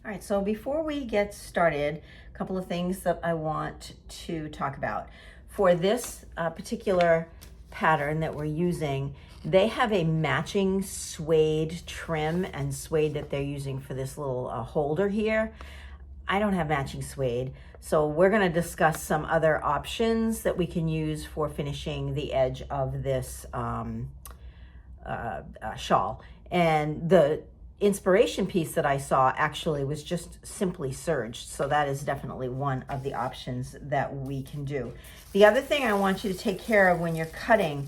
All right, so before we get started, a couple of things that I want to talk about. For this particular pattern that we're using, they have a matching suede trim and suede that they're using for this little holder here. I don't have matching suede, so we're going to discuss some other options that we can use for finishing the edge of this shawl. And the inspiration piece that I saw actually was just simply serged, so that is definitely one of the options that we can do. The other thing I want you to take care of when you're cutting,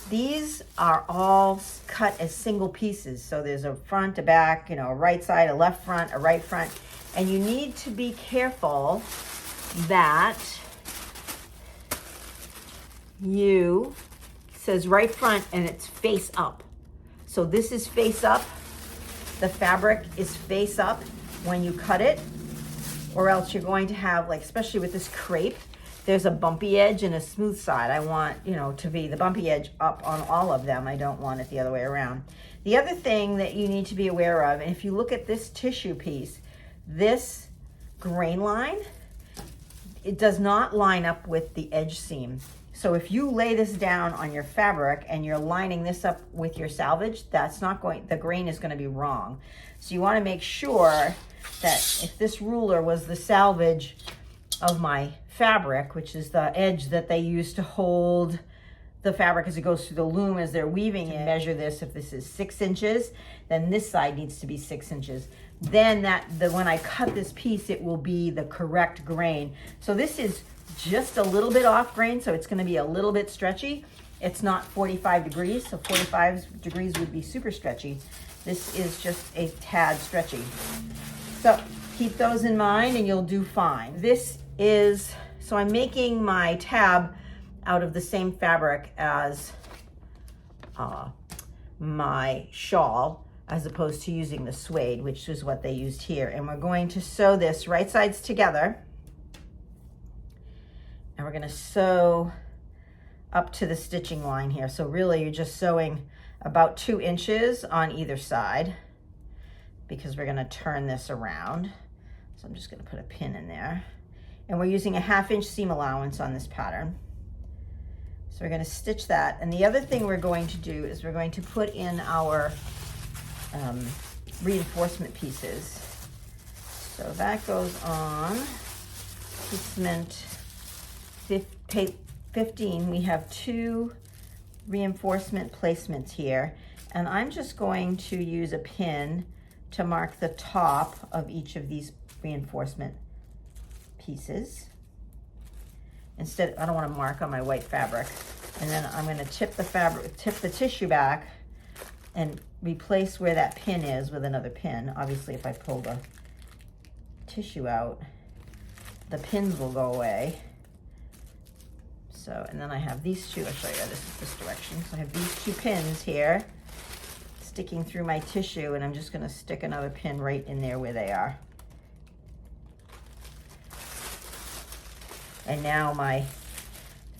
these are all cut as single pieces, so there's a front, a back, a right side, a left front, a right front, and you need to be careful that it says right front and it's face up. So this is face up. The fabric is face up when you cut it, or else you're going to have, like, especially with this crepe, there's a bumpy edge and a smooth side. I want, to be the bumpy edge up on all of them. I don't want it the other way around. The other thing that you need to be aware of, and if you look at this tissue piece, this grain line, it does not line up with the edge seam. So if you lay this down on your fabric and you're lining this up with your salvage, the grain is going to be wrong. So you want to make sure that if this ruler was the salvage of my fabric, which is the edge that they use to hold the fabric as it goes through the loom as they're weaving it, measure this, if this is 6 inches, then this side needs to be 6 inches. Then when I cut this piece, it will be the correct grain. So this is just a little bit off grain, so it's going to be a little bit stretchy. It's not 45 degrees, so 45 degrees would be super stretchy. This is just a tad stretchy. So keep those in mind and you'll do fine. So I'm making my tab out of the same fabric as my shawl, as opposed to using the suede, which is what they used here. And we're going to sew this right sides together. And we're going to sew up to the stitching line here. So really you're just sewing about 2 inches on either side, because we're going to turn this around. So I'm just going to put a pin in there. And we're using a 1/2 inch seam allowance on this pattern. So we're going to stitch that. And the other thing we're going to do is we're going to put in our reinforcement pieces. So that goes on piecement 15. We have 2 reinforcement placements here, and I'm just going to use a pin to mark the top of each of these reinforcement pieces. Instead, I don't want to mark on my white fabric. And then I'm going to tip the tissue back and replace where that pin is with another pin. Obviously, if I pull the tissue out, the pins will go away. So, and then I have these 2, I'll show you this direction. So I have these 2 pins here sticking through my tissue, and I'm just going to stick another pin right in there where they are. And now my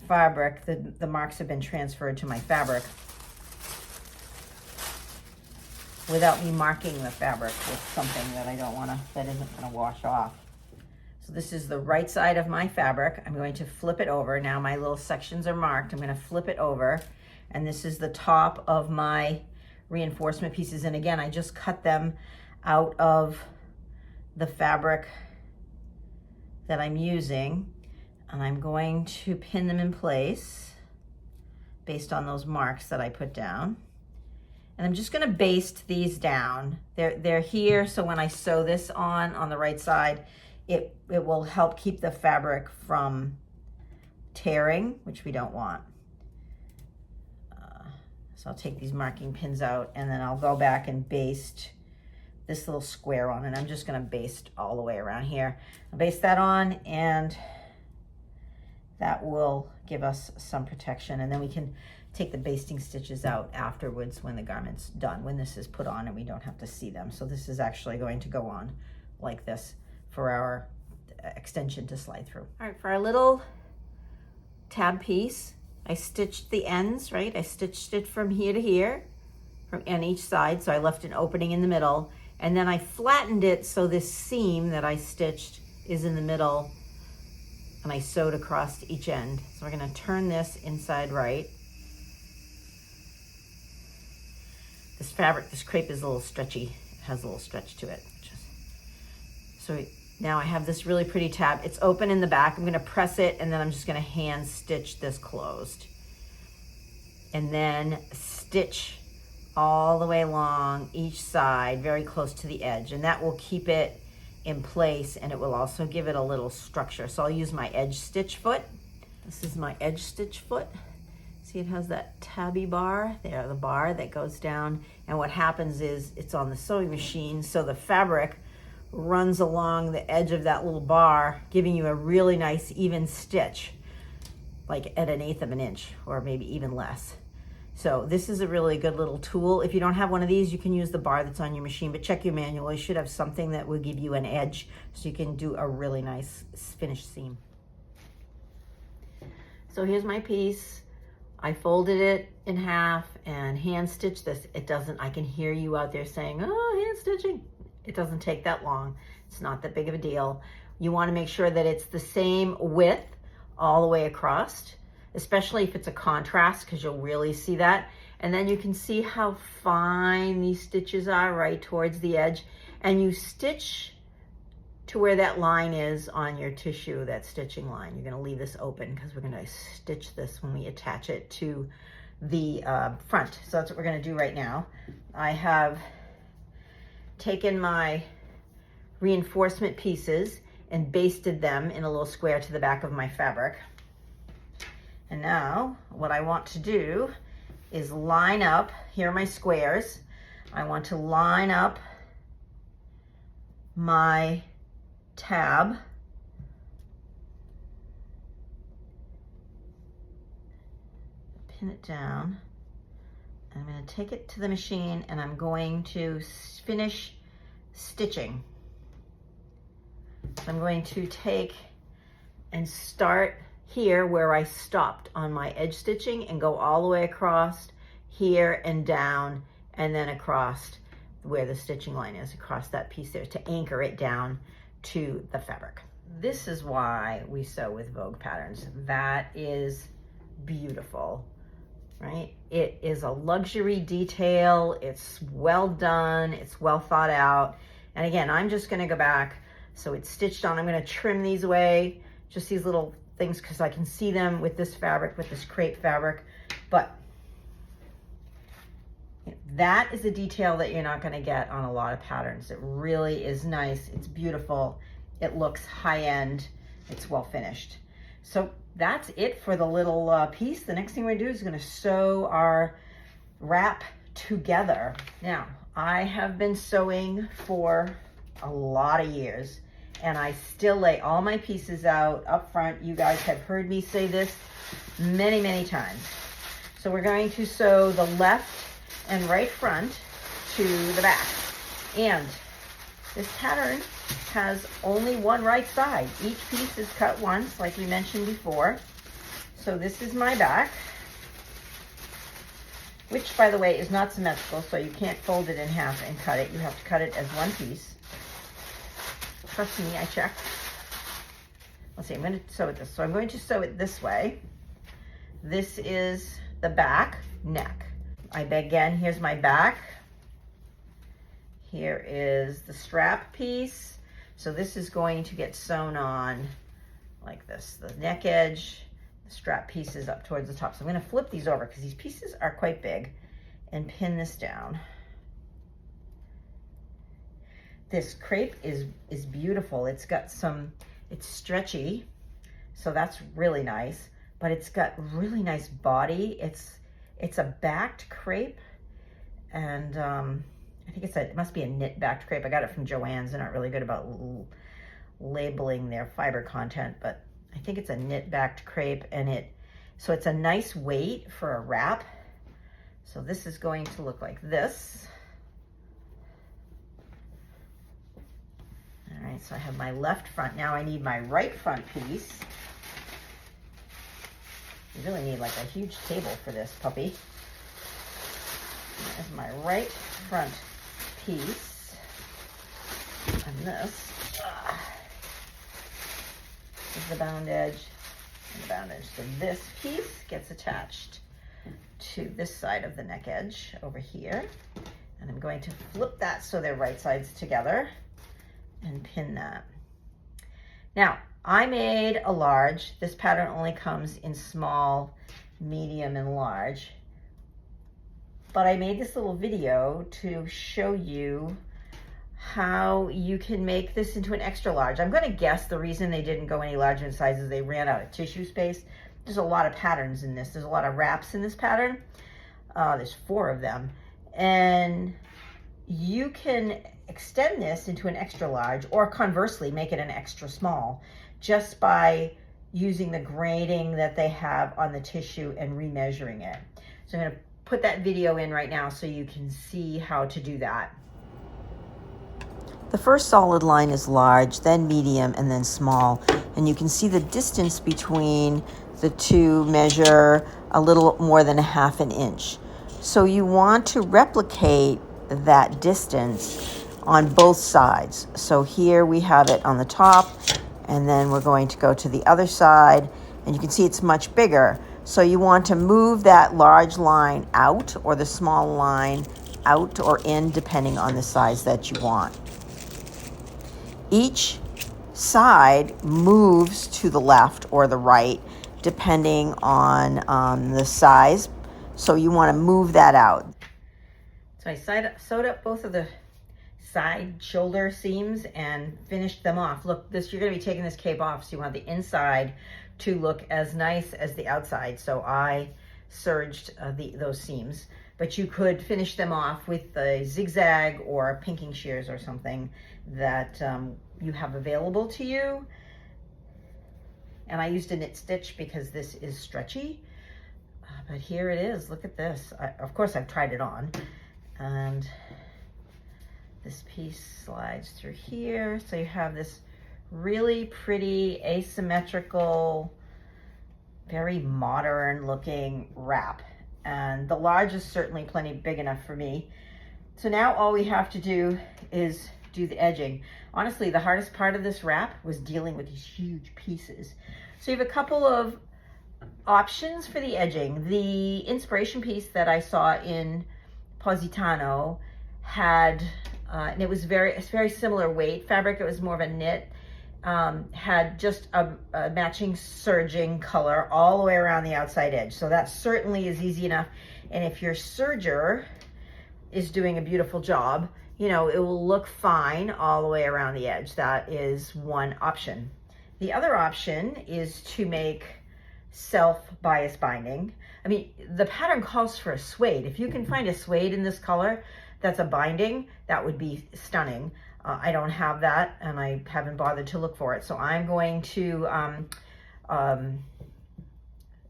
fabric, the marks have been transferred to my fabric without me marking the fabric with something that that isn't going to wash off. So this is the right side of my fabric. I'm going to flip it over. Now my little sections are marked. I'm going to flip it over. And this is the top of my reinforcement pieces. And again, I just cut them out of the fabric that I'm using. And I'm going to pin them in place based on those marks that I put down. And I'm just going to baste these down. They're here, so when I sew this on the right side, it will help keep the fabric from tearing, which we don't want. So I'll take these marking pins out, and then I'll go back and baste this little square on, and I'm just going to baste all the way around here. I'll baste that on, and that will give us some protection, and then we can take the basting stitches out afterwards when the garment's done, when this is put on and we don't have to see them. So this is actually going to go on like this for our extension to slide through. All right, for our little tab piece, I stitched the ends, right? I stitched it from here to here, on each side, so I left an opening in the middle, And then I flattened it so this seam that I stitched is in the middle, and I sewed across each end. So we're gonna turn this inside right. This fabric, this crepe is a little stretchy. It has a little stretch to it. So now I have this really pretty tab. It's open in the back. I'm gonna press it, and then I'm just gonna hand stitch this closed. And then stitch all the way along each side, very close to the edge. And that will keep it in place, and it will also give it a little structure. So I'll use my edge stitch foot. This is my edge stitch foot. See, it has that tabby bar there, the bar that goes down. And what happens is it's on the sewing machine, so the fabric runs along the edge of that little bar, giving you a really nice even stitch, like at 1/8 of an inch, or maybe even less. So this is a really good little tool. If you don't have one of these, you can use the bar that's on your machine, but check your manual. You should have something that will give you an edge so you can do a really nice finished seam. So here's my piece. I folded it in half and hand stitched this. It doesn't, I can hear you out there saying, oh, hand stitching. It doesn't take that long. It's not that big of a deal. You want to make sure that it's the same width all the way across, especially if it's a contrast, because you'll really see that. And then you can see how fine these stitches are right towards the edge. And you stitch to where that line is on your tissue, that stitching line. You're gonna leave this open because we're gonna stitch this when we attach it to the front. So that's what we're gonna do right now. I have taken my reinforcement pieces and basted them in a little square to the back of my fabric. And now what I want to do is line up, here are my squares. I want to line up my tab pin it down. I'm going to take it to the machine and I'm going to finish stitching. So I'm going to take and start here where I stopped on my edge stitching and go all the way across here and down, and then across where the stitching line is, across that piece there, to anchor it down to the fabric. This is why we sew with Vogue patterns. That is beautiful, right? It is a luxury detail. It's well done. It's well thought out. And again, I'm just going to go back. So it's stitched on. I'm going to trim these away, just these little things, because I can see them with this fabric, with this crepe fabric. But that is a detail that you're not going to get on a lot of patterns. It really is nice. It's beautiful. It looks high-end. It's well finished. So that's it for the little piece. The next thing we're going to do is going to sew our wrap together. Now, I have been sewing for a lot of years, and I still lay all my pieces out up front. You guys have heard me say this many, many times. So we're going to sew the left and right front to the back. And this pattern has only one right side. Each piece is cut once, like we mentioned before. So this is my back, which, by the way, is not symmetrical, so you can't fold it in half and cut it. You have to cut it as one piece. Trust me, I checked. Let's see, I'm going to sew it this. So I'm going to sew it this way. This is the back neck. Again, here's my back. Here is the strap piece. So this is going to get sewn on like this. The neck edge, the strap piece is up towards the top. So I'm going to flip these over because these pieces are quite big, and pin this down. This crepe is beautiful. It's got some, it's stretchy, so that's really nice, but it's got really nice body. It's a backed crepe, and I think it must be a knit backed crepe. I got it from Joann's. They're not really good about labeling their fiber content, but I think it's a knit backed crepe, and so it's a nice weight for a wrap. So this is going to look like this. All right, so I have my left front. Now I need my right front piece. You really need like a huge table for this puppy. There's my right front piece. And this is the bound edge and the bound edge. So this piece gets attached to this side of the neck edge over here. And I'm going to flip that so they're right sides together and pin that. Now, I made a large. This pattern only comes in small, medium, and large. But I made this little video to show you how you can make this into an extra large. I'm going to guess the reason they didn't go any larger in size is they ran out of tissue space. There's a lot of patterns in this. There's a lot of wraps in this pattern. There's 4 of them. And you can extend this into an extra large, or conversely make it an extra small, just by using the grading that they have on the tissue and remeasuring it. So I'm going to put that video in right now so you can see how to do that. The first solid line is large, then medium, and then small. And you can see the distance between the two measure a little more than 1/2 inch. So you want to replicate that distance on both sides. So here we have it on the top, and then we're going to go to the other side, and you can see it's much bigger. So you want to move that large line out, or the small line out or in, depending on the size that you want. Each side moves to the left or the right, depending on the size. So you want to move that out. So I sewed up both of the side shoulder seams and finished them off. Look, you're going to be taking this cape off, so you want the inside to look as nice as the outside. So I serged those seams, but you could finish them off with a zigzag or pinking shears or something that you have available to you. And I used a knit stitch because this is stretchy. But here it is. Look at this. Of course, I've tried it on. And this piece slides through here. So you have this really pretty, asymmetrical, very modern looking wrap. And the large is certainly plenty big enough for me. So now all we have to do is do the edging. Honestly, the hardest part of this wrap was dealing with these huge pieces. So you have a couple of options for the edging. The inspiration piece that I saw in Positano had, and it's very similar weight fabric. It was more of a knit, had just a matching serging color all the way around the outside edge. So that certainly is easy enough. And if your serger is doing a beautiful job, you know, it will look fine all the way around the edge. That is one option. The other option is to make self-bias binding. I mean, the pattern calls for a suede. If you can find a suede in this color that's a binding, that would be stunning. I don't have that, and I haven't bothered to look for it. So I'm going to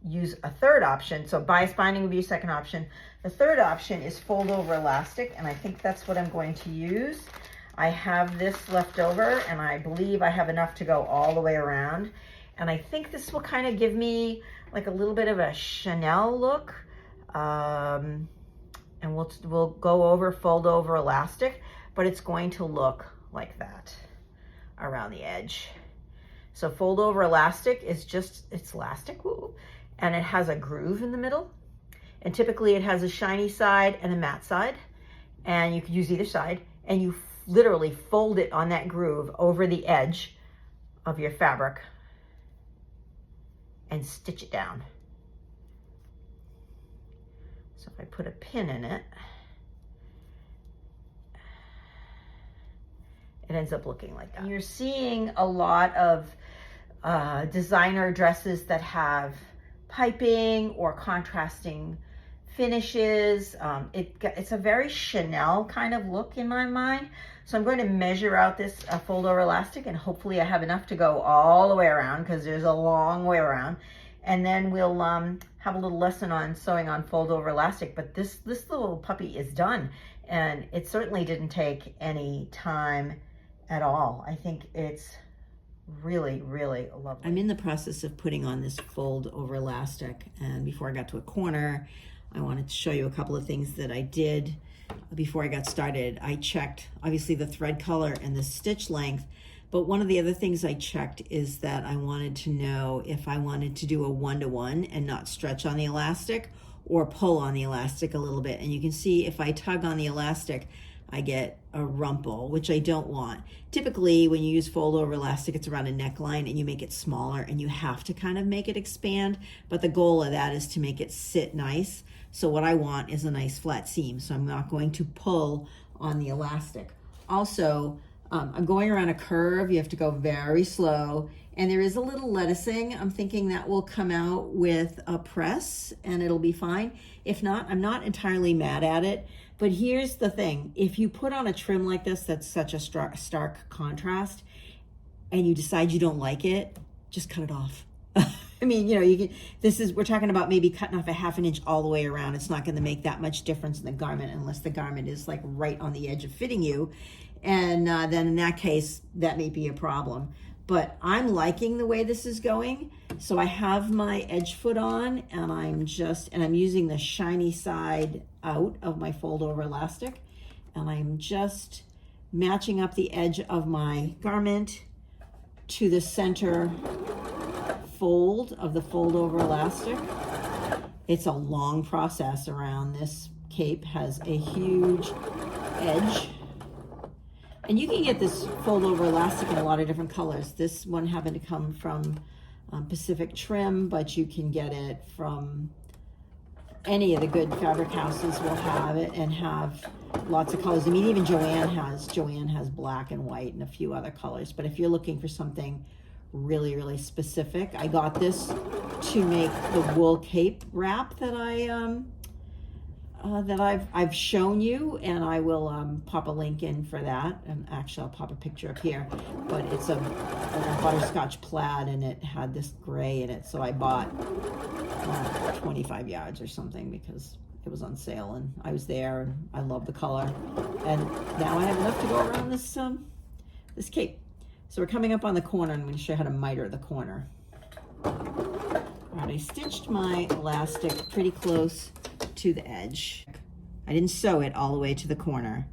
use a third option. So bias binding would be a second option. The third option is fold over elastic, and I think that's what I'm going to use. I have this left over, and I believe I have enough to go all the way around. And I think this will kind of give me like a little bit of a Chanel look. And we'll go over, fold over elastic, but it's going to look like that around the edge. So fold over elastic is just, it's elastic, woo, and it has a groove in the middle. And typically it has a shiny side and a matte side, and you can use either side, and you literally fold it on that groove over the edge of your fabric and stitch it down. So if I put a pin in it, it ends up looking like that. You're seeing a lot of designer dresses that have piping or contrasting finishes. It's a very Chanel kind of look in my mind. So I'm going to measure out this fold over elastic, and hopefully I have enough to go all the way around, because there's a long way around. And then we'll have a little lesson on sewing on fold over elastic. But this little puppy is done, and it certainly didn't take any time at all. I think it's really, really lovely. I'm in the process of putting on this fold over elastic, and before I got to a corner, I wanted to show you a couple of things that I did before I got started, I checked obviously the thread color and the stitch length, but one of the other things I checked is that I wanted to know if I wanted to do a 1-to-1 and not stretch on the elastic or pull on the elastic a little bit. And you can see if I tug on the elastic, I get a rumple, which I don't want. Typically, when you use fold over elastic, it's around a neckline and you make it smaller and you have to kind of make it expand. But the goal of that is to make it sit nice. So what I want is a nice flat seam. So I'm not going to pull on the elastic. Also, I'm going around a curve. You have to go very slow. And there is a little lettucing. I'm thinking that will come out with a press and it'll be fine. If not, I'm not entirely mad at it. But here's the thing. If you put on a trim like this, that's such a stark contrast, and you decide you don't like it, just cut it off. I mean, you know, you can, we're talking about maybe cutting off a 1/2 inch all the way around. It's not going to make that much difference in the garment unless the garment is like right on the edge of fitting you. And then in that case, that may be a problem. But I'm liking the way this is going. So I have my edge foot on and I'm using the shiny side out of my fold over elastic. And I'm just matching up the edge of my garment to the center fold of the fold over elastic. It's a long process around this cape, has a huge edge. And you can get this fold over elastic in a lot of different colors. This one happened to come from Pacific Trim, but you can get it from any of the good fabric houses will have it and have lots of colors. I mean, even Joanne has black and white and a few other colors. But if you're looking for something really, really specific, I got this to make the wool cape wrap that I've shown you, and I will pop a link in for that. And actually, I'll pop a picture up here. But it's a butterscotch plaid, and it had this gray in it. So I bought 25 yards or something because it was on sale, and I was there, and I love the color. And now I have enough to go around this cape. So we're coming up on the corner. I'm going to show you how to miter the corner. All right, I stitched my elastic pretty close to the edge. I didn't sew it all the way to the corner,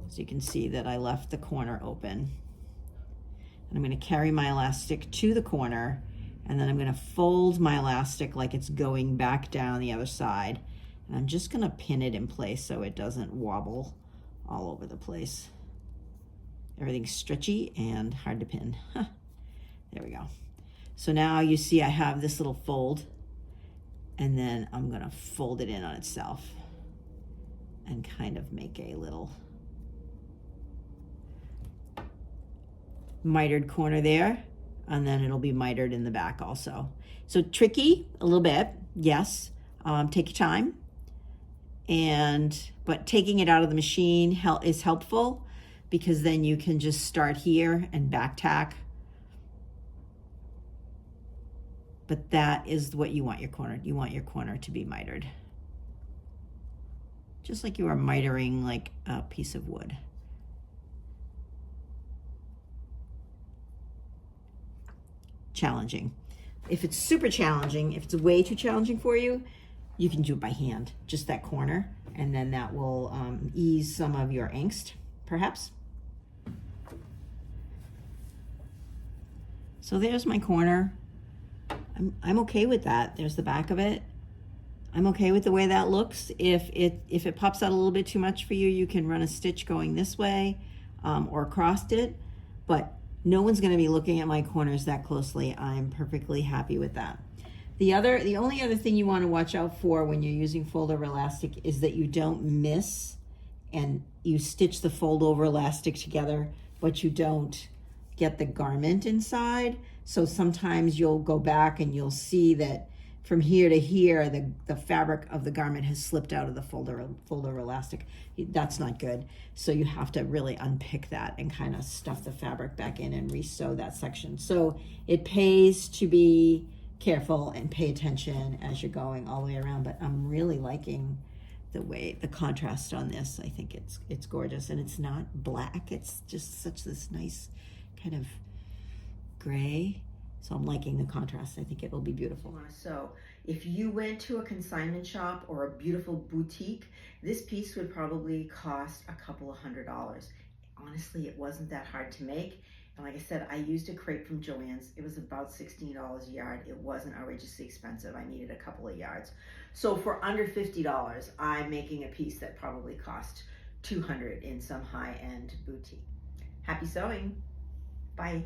so you can see that I left the corner open. And I'm going to carry my elastic to the corner, and then I'm going to fold my elastic like it's going back down the other side. And I'm just going to pin it in place so it doesn't wobble all over the place. Everything's stretchy and hard to pin. There we go. So now you see I have this little fold, and then I'm gonna fold it in on itself and kind of make a little mitered corner there, and then it'll be mitered in the back also. So tricky a little bit, yes. Take your time, but taking it out of the machine is helpful, because then you can just start here and back tack. But that is what you want your corner. You want your corner to be mitered, just like you are mitering like a piece of wood. Challenging. If it's super challenging, if it's way too challenging for you, you can do it by hand, just that corner, and then that will ease some of your angst, perhaps. So there's my corner. I'm okay with that. There's the back of it. I'm okay with the way that looks. If it pops out a little bit too much for you, you can run a stitch going this way or across it, but no one's going to be looking at my corners that closely. I'm perfectly happy with that. The only other thing you want to watch out for when you're using fold over elastic is that you don't miss and you stitch the fold over elastic together, but you don't get the garment inside. So sometimes you'll go back and you'll see that from here to here, the fabric of the garment has slipped out of the fold over elastic. That's not good. So you have to really unpick that and kind of stuff the fabric back in and re-sew that section. So it pays to be careful and pay attention as you're going all the way around. But I'm really liking the contrast on this. I think it's gorgeous, and it's not black. It's just such this nice kind of gray. So I'm liking the contrast. I think it will be beautiful. So If you went to a consignment shop or a beautiful boutique, this piece would probably cost a couple of $100. Honestly, it wasn't that hard to make. And like I said, I used a crepe from Joann's. It was about $16 a yard. It wasn't outrageously expensive. I needed a couple of yards. So for under $50, I'm making a piece that probably cost $200 in some high-end boutique. Happy sewing. Bye.